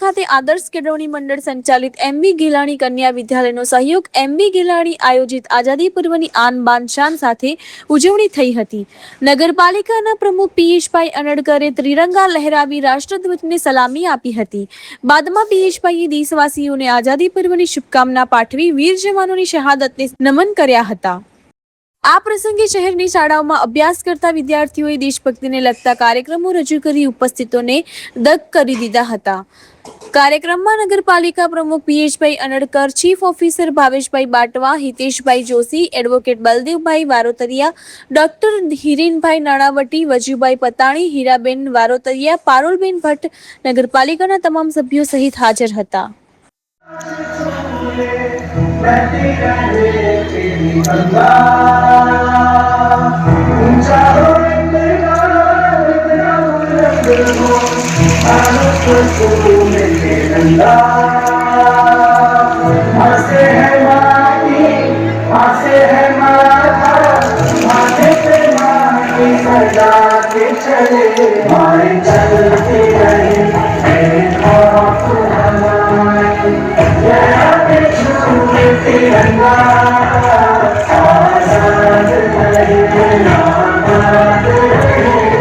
ખાતે આદર્શ કેળવણી મંડળ સંચાલિત એમબી ગિલાણી કન્યા વિદ્યાલયનો સહયોગ એમબી ગિલાણી આયોજિત આઝાદી પર્વની આન બાન શાન સાથે ઉજવણી થઈ હતી। નગરપાલિકાના પ્રમુખ પિયુષભાઈ અનડકરે ત્રિરંગા લહેરાવી રાષ્ટ્રધ્વજને સલામી આપી હતી। બાદમાં પિયુષભાઈએ દેશવાસીઓને આઝાદી પર્વની શુભકામના પાઠવી વીર જવાનોની શહાદતને નમન કર્યા હતા। આ પ્રસંગે શહેરની શાળાઓમાં અભ્યાસ કરતા વિદ્યાર્થીઓએ દેશભક્તિને લગતા કાર્યક્રમો રજૂ કરી ઉપસ્થિતોને દગ કરી દીધા હતા। કાર્યક્રમમાં નગરપાલિકા પ્રમુખ પિયુષભાઈ અનડકર, ચીફ ઓફિસર ભાવેશભાઈ બાટવા, હિતેશભાઈ જોશી, એડવોકેટ બલદેવભાઈ વારોતરિયા, ડોક્ટર હિરેનભાઈ નાણાવટી, વજુભાઈ પતાણી, હીરાબેન વારોતરિયા, પારુલબેન ભટ્ટ, નગરપાલિકાના તમામ સભ્યો સહિત હાજર હતા।